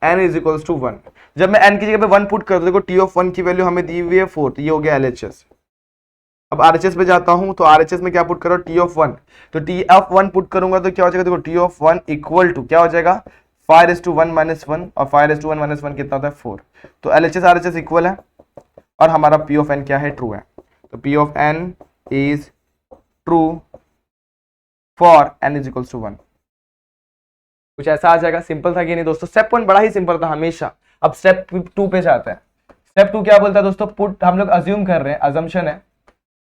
n is equals to 1। जब मैं n की जगह पे 1 पुट कर दूं, देखो T of 1 की वैल्यू हमें दी हुई है 4, तो ये हो गया LHS। अब RHS पे जाता हूं, तो RHS में क्या पुट करो T of 1, तो T of 1 पुट करूंगा तो क्या हो जाएगा, देखो T of 1 इक्वल टू क्या हो जाएगा 5 raised to 1 minus 1, और 5 raised to 1 minus 1 कितना होता है 4, तो LHS RHS इक्वल है, और हमारा P of n क्या है, ट्रू है। तो P of n is true for n is equals to 1, कुछ ऐसा आ जाएगा। सिंपल था कि नहीं दोस्तों, स्टेप 1 बड़ा ही सिंपल था हमेशा। अब स्टेप 2 पे जाते हैं। स्टेप 2 क्या बोलता है दोस्तों, पुट हम लोग अज्यूम कर रहे हैं, अजम्पशन है,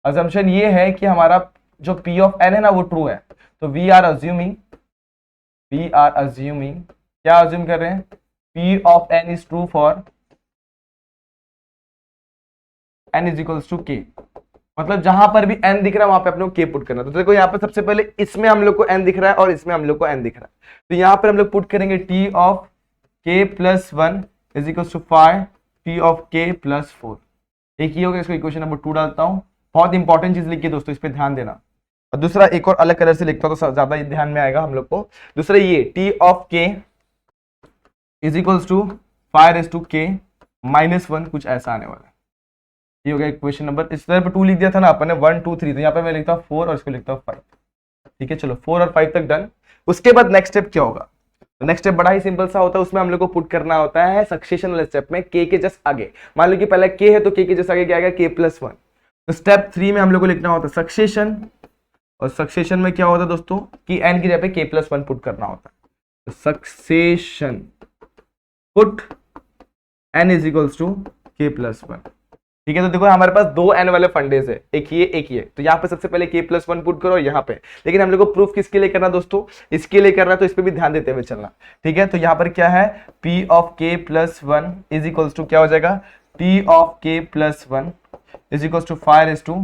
अजम्पशन ये है कि हमारा जो P of n है ना वो ट्रू है, तो वी आर अज्यूमिंग क्या अज्यूम कर रहे हैं, P of n is true for n is equals to k, मतलब जहां पर भी n दिख रहा है वहां पे अपने को k पुट करना। तो देखो यहाँ पे सबसे पहले इसमें हम लोग को n दिख रहा है और इसमें हम लोग को n दिख रहा है, तो यहाँ पर हम लोग पुट करेंगे t of k plus 1 is equal to 5 p of k plus 4। एक ही होगा, इसको इक्वेशन नंबर 2 डालता हूँ। बहुत इंपॉर्टेंट चीज लिखी है दोस्तों, इस पर ध्यान देना। और दूसरा एक और अलग कलर से लिखता हूँ तो ज्यादा ध्यान में आएगा हम लोग को। दूसरा ये t of k is equals to 5 raise to k minus 1, कुछ ऐसा आने वाला है। ये हो गया इक्वेशन नंबर, इस तरह पे 2 लिख दिया था ना अपन ने, 1 2 3, तो यहाँ पे मैं लिखता हूँ 4 और इसको लिखता हूँ 5। ठीक है, चलो 4 और 5 तक डन। उसके बाद नेक्स्ट स्टेप क्या होगा? तो नेक्स्ट स्टेप बड़ा ही सिंपल सा होता है, उसमें हम लोग को पुट करना होता है सक्सेशन वाले स्टेप में k के जस्ट आगे। मान लो कि पहले k है तो k के जस्ट आगे क्या आएगा? k plus 1। तो स्टेप 3 में हम लोग को लिखना होता है सक्सेशन, और सक्सेशन में क्या होता है दोस्तों कि n की जगह पे k प्लस 1 पुट करना होता है। तो सक्सेशन put n is equals to k plus 1। ठीक है, तो देखो हमारे पास दो n वाले फंडेज है, एक ये एक ये। तो यहाँ पे सबसे पहले k प्लस 1 पुट करो यहाँ पे, लेकिन हम लोग को प्रूफ किसके लिए करना दोस्तों? इसके लिए करना, तो इस पे भी ध्यान देते हुए चलना। ठीक है, तो यहाँ पर क्या है? p of k plus 1 is equals to क्या हो जाएगा? t of k plus 1 is equals to 5 raise to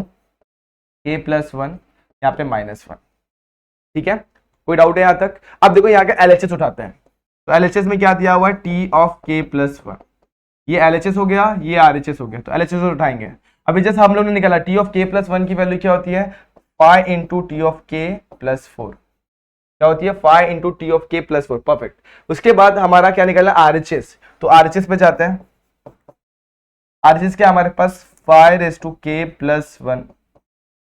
k plus 1, यहाँ पे माइनस 1। ठीक है, कोई डाउट है यहाँ तक? अब देखो यहाँ का LHS उठाते हैं। तो LHS में क्या दिया हुआ है? t of k plus 1। ये LHS हो गया, ये RHS हो गया, तो LHS उठाएंगे। अभी जैसे हम लोग ने निकाला t ऑफ k प्लस 1 की वैल्यू क्या होती है? 5 into T of k plus 4। क्या होती है? 5 into T of k plus 4। Perfect. उसके बाद हमारा क्या निकाला? RHS। तो RHS पे जाते हैं। RHS क्या हमारे पास? 5 raise to k plus 1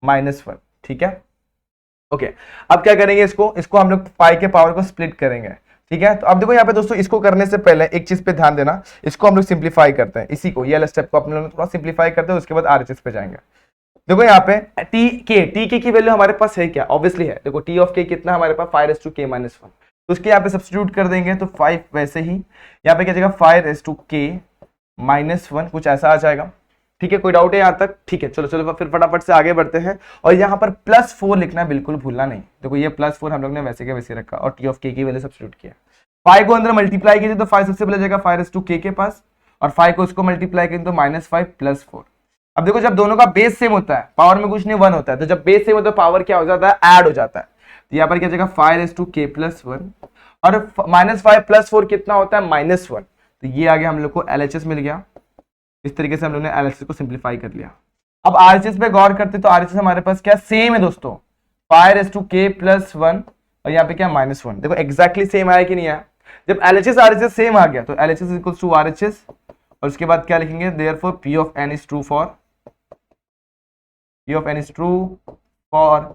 minus 1। ठीक है, ओके। अब क्या करेंगे? इसको हम लोग पाई के पावर को स्प्लिट करेंगे। ठीक है, तो अब देखो यहाँ पे दोस्तों, इसको करने से पहले एक चीज पे ध्यान देना, इसको हम लोग सिंप्लीफाई करते हैं, इसी को, ये वाला स्टेप को अपने लोग थोड़ा सिंप्लीफाई करते हैं, उसके बाद RHS पे जाएंगे। देखो यहाँ पे टी की वैल्यू हमारे पास है क्या? ऑब्वियसली है। देखो टी ऑफ के कितना हमारे पास? 5 रेज टू k माइनस 1। तो उसके यहाँ पे सब्स्टिट्यूट कर देंगे, तो 5 वैसे ही यहाँ पे क्या जाएगा? 5 रेज टू k माइनस 1, कुछ ऐसा आ जाएगा। ठीक है, कोई डाउट है यहाँ तक? ठीक है, चलो चलो फिर फटाफट से आगे बढ़ते हैं। और यहाँ पर प्लस 4 लिखना बिल्कुल भूलना नहीं। देखो ये प्लस 4 हम लोग ने वैसे के वैसे रखा और टी ऑफ के की वैल्यू सब्स्टिट्यूट किया। 5 को अंदर मल्टीप्लाई कीजिए तो 5 सबसे पहले जाएगा 5 रेज टू k के पास, और 5 को उसको मल्टीप्लाई कीजिए तो माइनस 5 प्लस 4। अब देखो जब दोनों का बेस सेम होता है, पावर में कुछ नहीं 1 होता है, तो जब बेस सेम होता है पावर क्या हो जाता है? ऐड हो जाता है। तो यहाँ पर क्या जाएगा? 5 रेज टू k प्लस 1, और माइनस 5 प्लस 4 कितना होता है? माइनस 1। तो ये आगे हम लोग को LHS मिल गया। इस तरीके से हम लोग ने LHS को सिंप्लीफाई कर लिया। अब RHS पे गौर करते तो RHS हमारे पास क्या सेम है दोस्तों? 5 रेज टू k प्लस 1, और यहाँ पे क्या? माइनस 1। देखो एक्जैक्टली सेम आया कि नहीं आया? जब LHS RHS सेम आ गया तो LHS इक्वल्स टू RHS, और उसके बाद क्या लिखेंगे? Therefore P of n is true for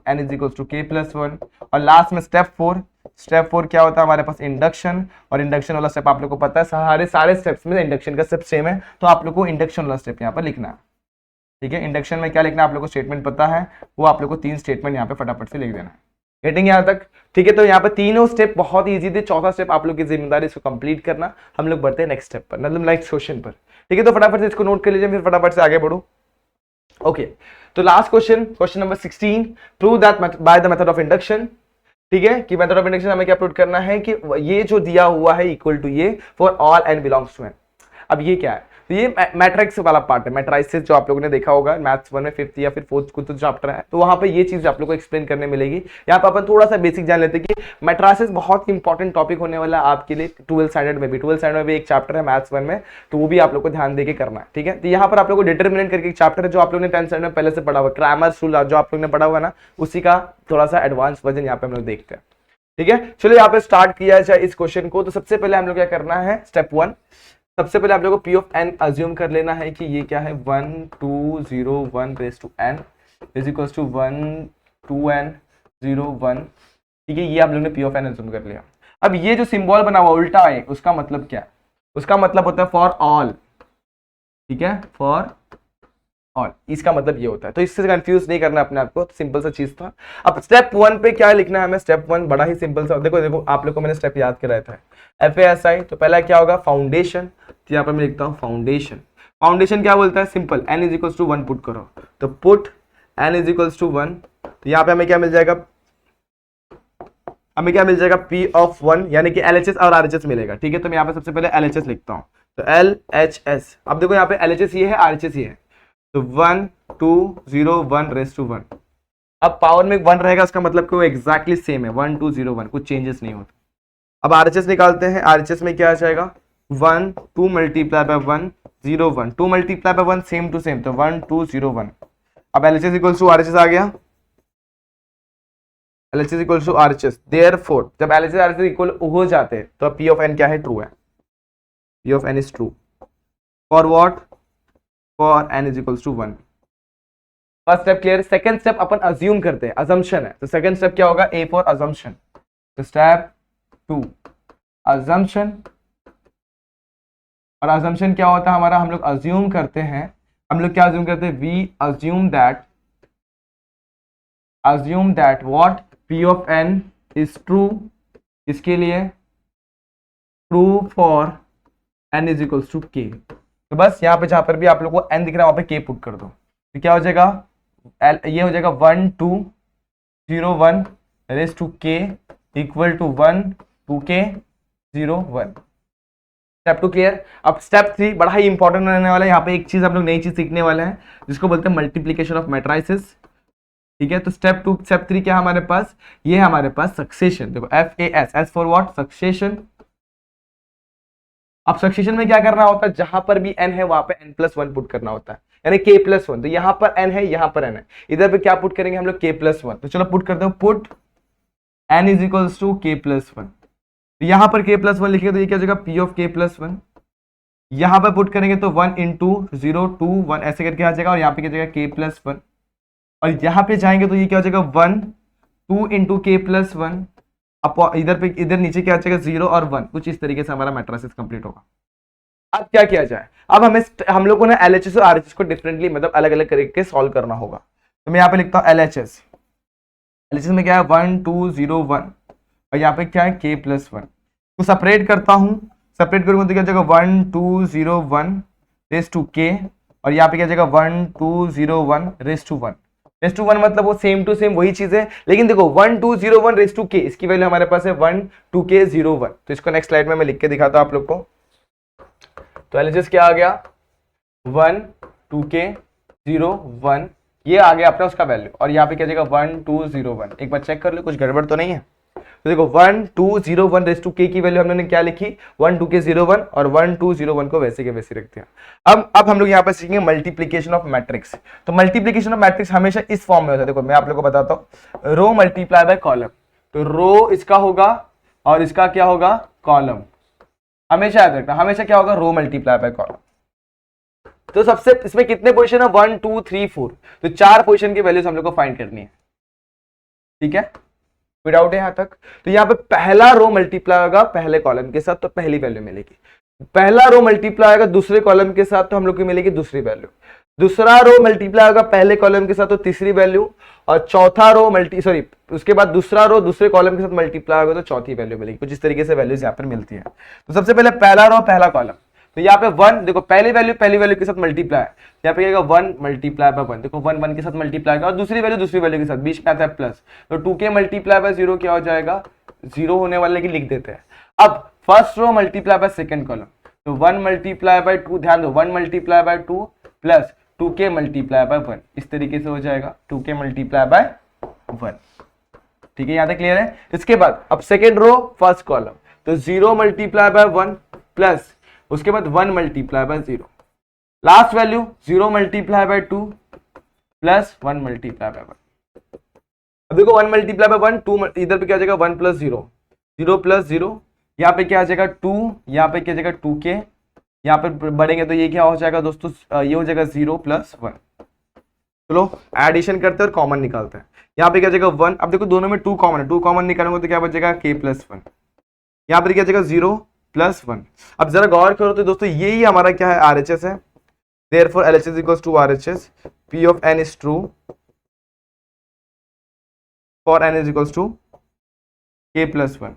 n is equals to k plus 1। और लास्ट में स्टेप 4 क्या होता है हमारे पास? इंडक्शन। और इंडक्शन वाला स्टेप आप लोग को पता है, सारे स्टेप्स में इंडक्शन का स्टेप सेम है, तो आप लोग को इंडक्शन वाला स्टेप यहाँ पर लिखना है। ठीक है, इंडक्शन में क्या लिखना है आप लोग को स्टेटमेंट पता है, वो आप लोग को 3 स्टेटमेंट यहाँ पे फटाफट से लिख देना है। गेटिंग यहाँ तक? ठीक है, तो यहाँ पे तीनों स्टेप बहुत ईजी थे, चौथा स्टेप आप लोग की जिम्मेदारी इसको कंप्लीट करना। हम लोग बढ़ते हैं नेक्स्ट स्टेप पर, मतलब नेक्स्ट क्वेश्चन पर। ठीक है, तो फटाफट से इसको नोट कर लीजिए, फिर फटाफट से आगे बढ़ो। ओके, तो last question number 16, prove that by the method of induction. ठीक है, कि मेथड ऑफ इंडक्शन हमें क्या प्रूव करना है कि ये जो दिया हुआ है इक्वल टू ये for all n belongs to n। अब ये क्या है? तो ये मैट्रिक्स वाला पार्ट है, मैट्राइसिस, जो आप लोगों ने देखा होगा मैथ्स 1 में 5th या फिर 4th कुछ तो चैप्टर है, तो वहां पे ये चीज आप लोग को एक्सप्लेन करने मिलेगी। यहाँ पे अपन थोड़ा सा बेसिक जान लेते हैं कि मैट्राइसिस बहुत इंपॉर्टेंट टॉपिक होने वाला है आपके लिए 12th स्टैंडर्ड में भी एक चैप्टर है मैथ्स 1 में, तो वो भी आप लोग को ध्यान देके करना है। ठीक है, तो यहाँ पर आप लोग को डिटरमिनेंट करके एक चैप्टर है जो आप लोग ने 10th स्टैंडर्ड में पहले से पढ़ा हुआ, क्रैमर्स रूल जो आप लोग ने पढ़ा हुआ ना, उसी का थोड़ा सा एडवांस वर्जन यहाँ पे हम लोग देखते हैं। ठीक है, चलो यहाँ पे स्टार्ट किया जाए इस क्वेश्चन को। तो सबसे पहले हम लोग क्या करना है? स्टेप 1, सबसे पहले आप लोगों को P ऑफ n अज्यूम कर लेना है कि ये क्या है? 1 2 0 1 raise to n is equals to 1 2 n 0 1। ठीक है, ये आप लोगों ने P ऑफ n अज्यूम कर लिया। अब ये जो सिंबल बना हुआ उल्टा है, उसका मतलब क्या है? उसका मतलब होता है फॉर ऑल। ठीक है, फॉर ऑल, इसका मतलब ये होता है, तो इससे कंफ्यूज नहीं करना अपने आप को, तो सिंपल सा चीज था। अब स्टेप 1 पे क्या लिखना है हमें? स्टेप 1 बड़ा ही सिंपल सा, देखो आप लोग को मैंने स्टेप याद कराया था, FASI। तो पहला क्या होगा? फाउंडेशन। तो यहाँ पर मैं लिखता हूँ फाउंडेशन क्या बोलता है? Simple, n is equals to 1 put करो, तो put n is equals to 1। तो यहाँ पे हमें क्या मिल जाएगा? P ऑफ 1, यानी कि LHS और RHS मिलेगा। ठीक है, तो मैं यहाँ पे सबसे पहले LHS लिखता हूँ, तो LHS। अब देखो यहाँ पे LHS ये है, RHS ये है, तो 1 2 0 1 रेस टू 1। अब पावर में 1 रहेगा, उसका मतलब कि वो एग्जैक्टली सेम है, 1 2 0 1, कुछ चेंजेस नहीं होता। अब आरएचएस निकालते हैं। आरएचएस में क्या आ जाएगा, 1 2 multiply by 1 0 1, 2 multiply by 1 same to same, तो 1 2 0 1। अब एलएचएस इक्वल्स टू आरएचएस आ गया, LHS equals to RHS. Therefore जब एलएचएस आरएचएस इक्वल हो जाते हैं तो पी ऑफ एन क्या है, ट्रू है। P of N is true for what, for N is equals to 1। First step clear. Second step अपन अज्यूम करते हैं, अजम्पशन है, तो सेकंड स्टेप क्या होगा, ए फॉर अजम्पशन। तो स्टेप 2 अजम्पशन, और अजम्पशन क्या होता है हमारा, हम लोग अज्यूम करते हैं, हम लोग क्या अज्यूम करते हैं, we assume that what, P of N is true, इसके लिए true for N is equals to k. तो बस यहाँ पे जहां पर भी आप लोग को एन दिख रहा है वहां पे के पुट कर दो, तो क्या हो जाएगा, ये हो जाएगा 1 2 0 1 रेस टू के इक्वल टू 1 2 के 0 1। Step 2 clear. अब स्टेप 3 बड़ा ही इंपॉर्टेंट रहने वाला है। यहाँ पे एक चीज हम लोग नई चीज सीखने वाले हैं जिसको बोलते हैं मल्टीप्लीकेशन ऑफ मैट्राइसेस। ठीक है, तो स्टेप 3 क्या है हमारे पास, ये है हमारे पास सक्सेशन। देखो FAS, S for what, succession. अब सक्सेशन में क्या करना होता है, जहां पर भी n है वहां पे n+1 पुट करना होता है, यानी k+1। तो यहां पर n है, यहां पर n है, इधर पे क्या पुट करेंगे हम लोग, k+1। तो चलो पुट करते हो, put n is equals to k+1। तो यहां पर k+1 लिखेंगे तो ये क्या हो जाएगा, p ऑफ k+1। यहां पर पुट करेंगे तो 1 इंटू 0 2 1 ऐसे करके आ जाएगा, और यहाँ पे क्या जाएगा k+1। और यहाँ पे जाएंगे तो ये क्या हो जाएगा 1 2 इंटू k+1, इधर पे इधर नीचे क्या आ जाएगा 0 और 1। कुछ इस तरीके से हमारा मैट्रिक्स कंप्लीट होगा। अब क्या किया जाए, अब हम लोग को ना एलएचएस और आरएचएस को डिफरेंटली मतलब अलग अलग करके सॉल्व करना होगा। तो मैं यहाँ पे लिखता हूँ एलएचएस में क्या है 1 2 0 1, और यहाँ पे क्या है k+1। तो सेपरेट करता हूँ, सेपरेट करूंगा तो क्या जाएगा 1 2 0 1 रेस टू k, और यहाँ पे क्या जाएगा 1 2 0 1 रेस टू 1। रेस टू 1 मतलब वो सेम टू सेम वही चीज है, लेकिन देखो 1 2 0 1 रेस टू k, इसकी वैल्यू हमारे पास है 1 2 k 0 1। तो इसको नेक्स्ट स्लाइड में मैं लिख के दिखाता हूँ आप लोग को। तो एलएचएस क्या आ गया 1 2 k 0 1, ये आ गया अपना उसका वैल्यू, और यहाँ पे क्या जाएगा 1 2 0 1। एक बार चेक कर लो कुछ गड़बड़ तो नहीं है। तो देखो 1 2 0 1 रेस टू k की वैल्यू हमने क्या लिखी 1 2 k 0 1, और 1 2 0 1 को वैसे के वैसे रख दिया। अब हम लोग यहाँ पे सीखेंगे मल्टीप्लीकेशन ऑफ मैट्रिक्स। तो मल्टीप्लीकेशन ऑफ मैट्रिक्स हमेशा इस फॉर्म में होता है। देखो मैं आप लोग को बताता हूँ, रो मल्टीप्लाई बाय कॉलम। तो रो इसका होगा और इसका क्या होगा, कॉलम। हमेशा याद रखना, हमेशा क्या होगा, रो मल्टीप्लाई बाय कॉलम। तो सबसे इसमें कितने पोजीशन है 1 2 3 4, तो 4 पोजीशन की वैल्यूज हम लोग को फाइंड करनी है। ठीक है, कोई डाउट है यहां तक। तो यहाँ पे पहला रो मल्टीप्लाई होगा पहले कॉलम के साथ, तो पहली वैल्यू मिलेगी। पहला रो मल्टीप्लाई होगा दूसरे कॉलम के साथ, तो हम लोग को मिलेगी दूसरी वैल्यू। दूसरा रो मल्टीप्लाई होगा पहले कॉलम के साथ, तो तीसरी वैल्यू। और चौथा रो उसके बाद दूसरा रो दूसरे कॉलम के साथ मल्टीप्लाई होगा तो चौथी वैल्यू मिलेगी। कुछ इस तरीके से वैल्यूज यहाँ पर मिलती है। तो सबसे पहले पहला रो पहला कॉलम, तो यहाँ पे 1 देखो पहली वैल्यू के साथ मल्टीप्लाई, यहाँ पे 1 मल्टीप्लाई बाय 1, देखो 1 1 के साथ मल्टीप्लाई का, और दूसरी वैल्यू के साथ, बीच में आता है प्लस, तो 2k मल्टीप्लाई बाय 0 क्या हो जाएगा, 0 होने वाले की लिख देते हैं। अब first row multiply by second column, तो 1 मल्टीप्लाई बाय 2, ध्यान दो 1 multiply by 2 plus 2k multiply by 1, इस तरीके से हो जाएगा 2k मल्टीप्लाई बाय 1। ठीक है, यहाँ तक क्लियर है। इसके बाद अब सेकेंड रो फर्स्ट कॉलम, तो 0 मल्टीप्लाई बाय 1 प्लस उसके बाद 1 multiply bye 0, last value 0 multiply by 2 plus 1 multiply by 1। अब देखो 1 मल्टीप्लाई बाय 1 2, इधर पे क्या आ जाएगा 1 प्लस 0 0 प्लस 0, यहाँ पे क्या आ जाएगा 2, यहाँ पे क्या आ जाएगा 2k, यहाँ पे बढ़ेंगे तो ये क्या हो जाएगा दोस्तों, ये हो जाएगा 0 प्लस 1। चलो एडिशन करते हैं और कॉमन निकालते हैं। यहाँ पे क्या जाएगा 1, अब देखो दोनों में 2 कॉमन है, 2 कॉमन निकालेंगे तो क्या बचेगा k+1, यहाँ पर क्या जाएगा 0 प्लस 1। अब जरा गौर करो तो दोस्तों यही हमारा क्या है, RHS है। Therefore LHS equals to RHS, P of n is true for n is equals to k+1।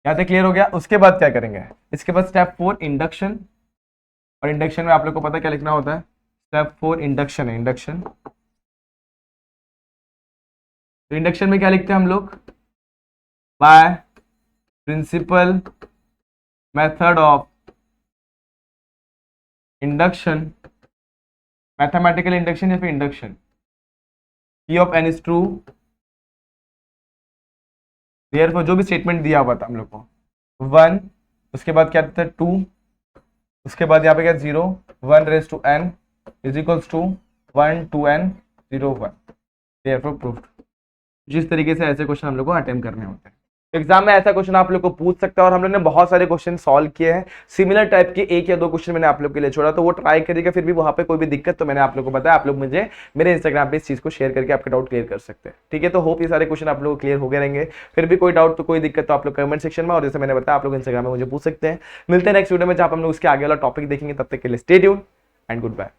यहाँ तक क्लियर हो गया। उसके बाद क्या करेंगे, इसके बाद स्टेप 4 इंडक्शन, और इंडक्शन में आप लोग को पता क्या लिखना होता है, स्टेप 4 इंडक्शन है, इंडक्शन। तो इंडक्शन में क्या लिखते हैं हम लोग, by principal method of induction mathematical induction या फिर induction, P of n is true, therefore जो भी स्टेटमेंट दिया हुआ था हम लोग को 1, उसके बाद क्या था 2, उसके बाद यहाँ पे क्या 0, 1 raise to n is equals to 1 2n 0 1, therefore proved. जिस तरीके से ऐसे क्वेश्चन हम लोग को अटेम्प्ट करने होते हैं एग्जाम में, ऐसा क्वेश्चन आप लोग को पूछ सकता है। और हम लोग ने बहुत सारे क्वेश्चन सॉल्व किए हैं, सिमिलर टाइप के 1 या 2 क्वेश्चन मैंने आप लोग के लिए छोड़ा, तो वो ट्राई करिएगा। फिर भी वहां पे कोई भी दिक्कत तो मैंने आप लोग को बताया, आप लोग मुझे मेरे इंस्टाग्राम पे इस चीज को शेयर करके आपके डाउट क्लियर कर सकते हैं, ठीक है। तो होप ये सारे क्वेश्चन आप लोग को क्लियर हो गए रहेंगे। फिर भी कोई डाउट तो कोई दिक्कत तो आप लोग कमेंट सेक्शन में, और जैसे मैंने बताया आप लोग इंस्टाग्राम में मुझे पूछ सकते हैं। मिलते हैं नेक्स्ट वीडियो में जहां हम लोग उसके आगे वाला टॉपिक देखेंगे। तब तक के लिए stay tuned and good bye.